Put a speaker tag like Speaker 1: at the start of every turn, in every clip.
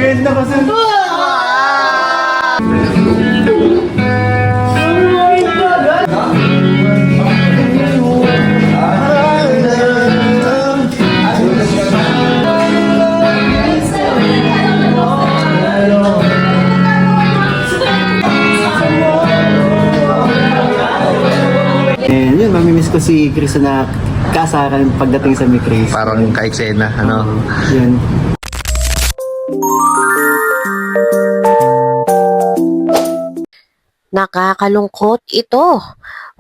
Speaker 1: Merienda pa sa... And yun, mamimiss ko si Chris na kasaran pagdating sa Mi Chris.
Speaker 2: Parang ka-eksena, ano?
Speaker 1: Yun.
Speaker 3: Nakakalungkot ito.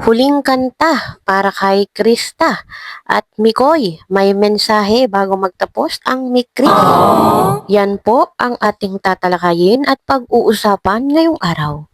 Speaker 3: Huling kanta para kay Krista. At Mikoy, may mensahe bago magtapos ang Mi Chris. Yan po ang ating tatalakayin at pag-uusapan ngayong araw.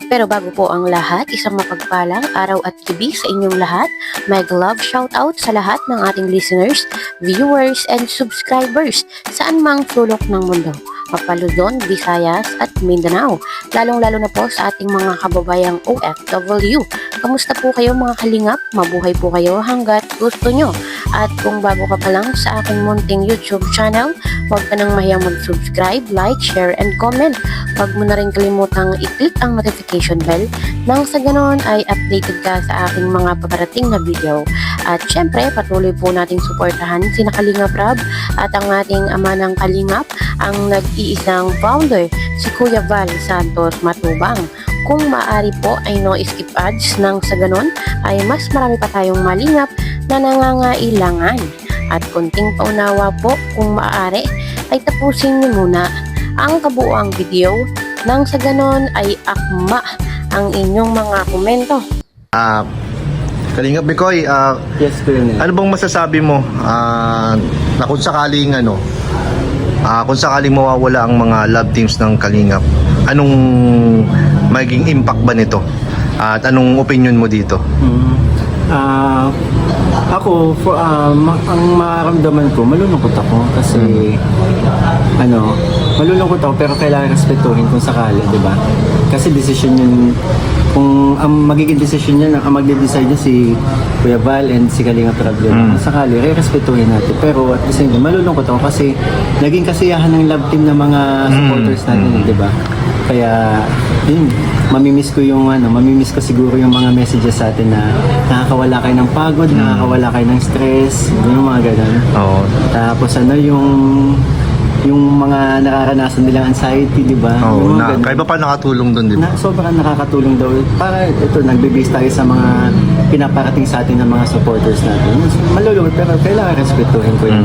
Speaker 3: Pero bago po ang lahat, isang mapagpalang araw at gabi sa inyong lahat. Mag love shoutout sa lahat ng ating listeners, viewers, and subscribers saan mang sulok ng mundo. Luzon, Visayas at Mindanao. Lalong-lalo na po sa ating mga kababayang OFW. Kamusta po kayo mga kalingap? Mabuhay po kayo hanggat gusto nyo. At kung bago ka pa lang sa aking munting YouTube channel, huwag ka nang mahiyang mag-subscribe, like, share, and comment. Huwag mo na rin kalimutang i-click ang notification bell nang sa ganon ay updated ka sa aking mga paparating na video. At syempre, patuloy po nating suportahan si Kalingap Rab at ang ating ama ng Kalingap, ang nag-iisang founder, si Kuya Val Santos Matubang. Kung maaari po ay no skip ads nang sa ganon ay mas marami pa tayong malingap na nangangailangan. At konting paunawa po kung maaari ay tapusin niyo muna ang kabuuang video nang sa ganon ay akma ang inyong mga komento.
Speaker 2: Kalingap Mikoy,
Speaker 1: Yes, Kuya Nel.
Speaker 2: ano bang masasabi mo na kung sakaling kung sakaling mawawala ang mga love teams ng Kalingap, anong magiging impact ba nito? At anong opinion mo dito?
Speaker 1: Ako, ang mararamdaman ko, malulungkot ako kasi malulungkot ako pero kailangan respetuhin kung sakali, di ba? Kasi decision yun, kung ang magiging decision niya, ang magde-decide niya si Kuya Val and si Kalingap Rab, kung sakali, respetuhin natin. Pero at the same time, malulungkot ako kasi naging kasiyahan ng love team ng mga supporters natin, di ba? Kaya, yun, mamimiss ko siguro yung mga messages sa atin na nakakawala kayo ng pagod, nakakawala kayo ng stress, yung mga ganun.
Speaker 2: Oo.
Speaker 1: Tapos yung mga nararanasan nilang anxiety, di ba?
Speaker 2: Oo,
Speaker 1: Yung mga ganun.
Speaker 2: kaya ba pa nakatulong doon, di ba?
Speaker 1: Sobrang nakakatulong daw. Para ito, nagbe-base tayo sa mga pinaparating sa atin ng mga supporters natin. Malulungkot, pero kailangan respetuhin ko yun.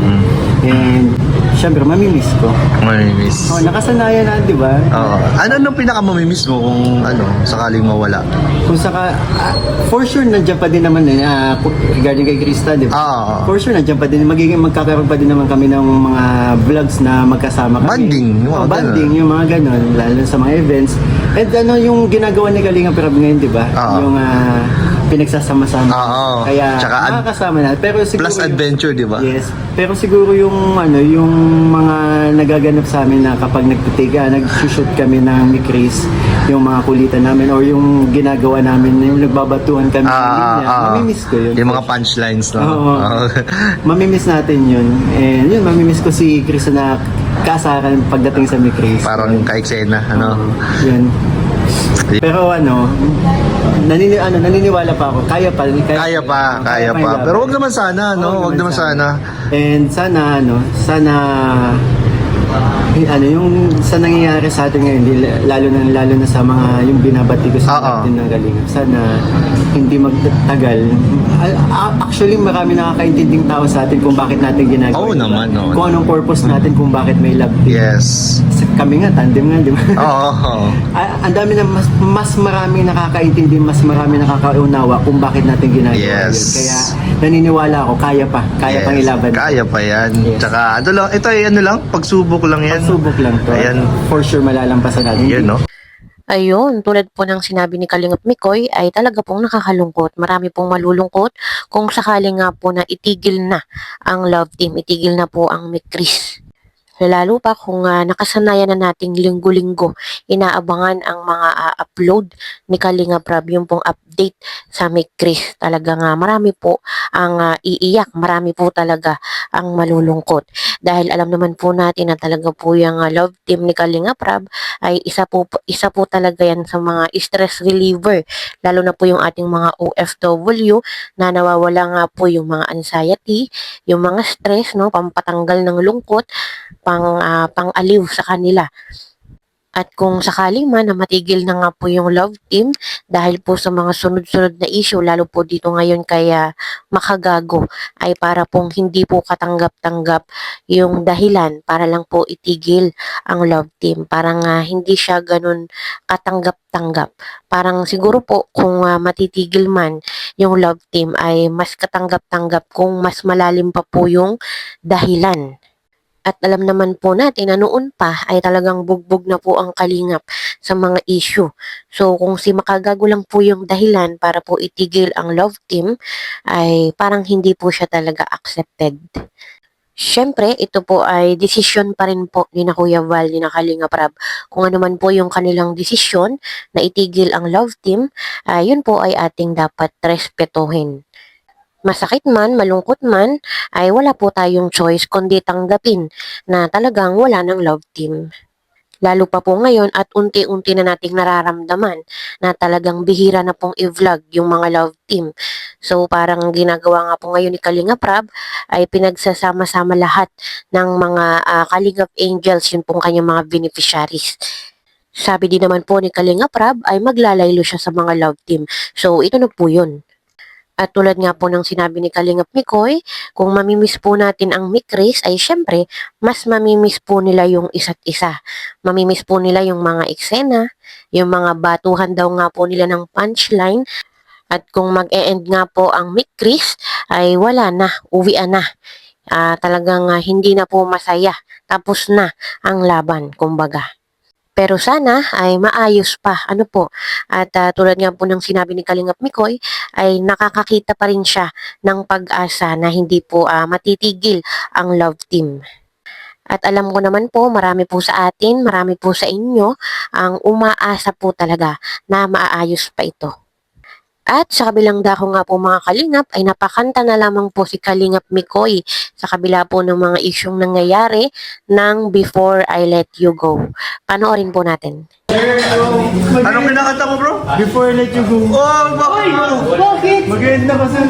Speaker 1: And, syempre, mamimiss ko.
Speaker 2: Mamimiss.
Speaker 1: Oh, nakasanayan na, di ba?
Speaker 2: Oo. Ano nung pinaka-mamimiss mo kung sakaling mawala?
Speaker 1: Kung for sure, nandiyan pa din naman regarding kay Krista, di ba?
Speaker 2: Oo.
Speaker 1: For sure, nandiyan pa din, magkakaroon pa din naman kami ng mga vlogs na magkasama kami.
Speaker 2: Banding, yung mga
Speaker 1: Banding,
Speaker 2: ganun.
Speaker 1: yung mga ganon, lalo sa mga events. And yung ginagawa ni Kalingap Rab ngayon, di ba?
Speaker 2: Oo.
Speaker 1: Yung pinagsasama-sama.
Speaker 2: Oo.
Speaker 1: Kaya
Speaker 2: Tsaka
Speaker 1: nakakasama na. Pero siguro
Speaker 2: Plus adventure, di ba?
Speaker 1: Yes. Pero siguro yung mga nagaganap sa amin na kapag nag-shoot kami ng Mi Chris, yung mga kulitan namin or yung ginagawa namin, yung nagbabatuhan kami ng linya, mamimiss ko yun.
Speaker 2: Yung mga punchlines, no?
Speaker 1: Oo.
Speaker 2: Oo.
Speaker 1: Mamimiss natin yun. And yun, mamimiss ko si Chris na kasaran pagdating sa Mi Chris.
Speaker 2: Parang ka-eksena, ano?
Speaker 1: Yun. Pero naniniwala pa ako. Kaya pa.
Speaker 2: Kaya pa. Pero wag naman sana, no? Wag naman sana.
Speaker 1: And sana, yung sa nangyayari sa atin ngayon, lalo na sa mga yung binabati ko sa atin ng Kalingap, sana hindi magtagal. Actually, marami nakakaintinding tao sa atin kung bakit natin ginagawa.
Speaker 2: Oo naman, no.
Speaker 1: Kung anong purpose natin, kung bakit may love team.
Speaker 2: Yes.
Speaker 1: Kami nga, tandem nga, di ba?
Speaker 2: Oo.
Speaker 1: Ang dami na mas marami nakakaintindi, mas marami nakakaunawa kung bakit natin ginagawa
Speaker 2: Yes.
Speaker 1: yun. Kaya naniniwala ako, kaya pang ilaban.
Speaker 2: Kaya pa yan.
Speaker 1: Yes.
Speaker 2: Tsaka, ito ay pagsubok lang yan.
Speaker 1: Subok lang to.
Speaker 2: Ayan.
Speaker 1: For sure malalampasan natin.
Speaker 2: Yan, no?
Speaker 3: Ayun, tulad po ng sinabi ni Kalingap Mikoy ay talaga pong nakakalungkot. Marami pong malulungkot kung sakali nga po na itigil na ang love team, itigil na po ang Mi Chris. Lalo pa kung nakasanayan na nating linggo-linggo inaabangan ang mga upload ni Kalinga Prab, yung pong update sa Mick Chris. Talagang marami po ang iiyak, marami po talaga ang malulungkot. Dahil alam naman po natin na talaga po yung love team ni Kalinga Prab ay isa po talaga yan sa mga stress reliever. Lalo na po yung ating mga OFW na nawawala nga po yung mga anxiety, yung mga stress, no, pampatanggal ng lungkot, pang-aliw sa kanila. At kung sakali man na matigil na nga po yung love team dahil po sa mga sunod-sunod na issue, lalo po dito ngayon kaya makagago, ay para pong hindi po katanggap-tanggap yung dahilan para lang po itigil ang love team. Parang hindi siya ganun katanggap-tanggap. Parang siguro po kung matitigil man yung love team ay mas katanggap-tanggap kung mas malalim pa po yung dahilan. At alam naman po natin na noon pa ay talagang bugbog na po ang kalingap sa mga issue. So kung si Makagago lang po yung dahilan para po itigil ang love team, ay parang hindi po siya talaga accepted. Siyempre, ito po ay desisyon pa rin po ni na Kuya Val, ni na Kalinga Prab. Kung ano man po yung kanilang desisyon na itigil ang love team, yun po ay ating dapat respetuhin. Masakit man, malungkot man, ay wala po tayong choice kundi tanggapin na talagang wala ng love team. Lalo pa po ngayon at unti-unti na nating nararamdaman na talagang bihira na pong i-vlog yung mga love team. So parang ginagawa nga po ngayon ni Kalinga Prab ay pinagsasama-sama lahat ng mga Kalingap Angels, yun pong kanyang mga beneficiaries. Sabi din naman po ni Kalinga Prab ay maglalaylo siya sa mga love team. So ito na po yun. At tulad nga po ng sinabi ni Kalingap Mikoy, kung mamimiss po natin ang Mick Chris ay syempre, mas mamimiss po nila yung isa't isa. Mamimiss po nila yung mga eksena, yung mga batuhan daw nga po nila ng punchline. At kung mag-e-end nga po ang Mick Chris, ay wala na, uwian na. Talagang hindi na po masaya. Tapos na ang laban, kumbaga. Pero sana ay maayos pa, ano po. At tulad nga po ng sinabi ni Kalingap Mikoy, ay nakakakita pa rin siya ng pag-asa na hindi po matitigil ang love team. At alam ko naman po, marami po sa atin, marami po sa inyo, ang umaasa po talaga na maaayos pa ito. At sa kabilang dako nga po mga Kalingap ay napakanta na lamang po si Kalingap Mikoy sa kabila po ng mga isyong nangyayari ng Before I Let You Go. Panoorin po natin.
Speaker 2: Anong kinakanta mo, bro?
Speaker 1: Before I let you go.
Speaker 2: Oh, bakit bro?
Speaker 1: Bakit? Maganda kasi.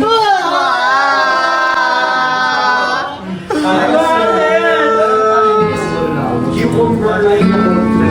Speaker 2: You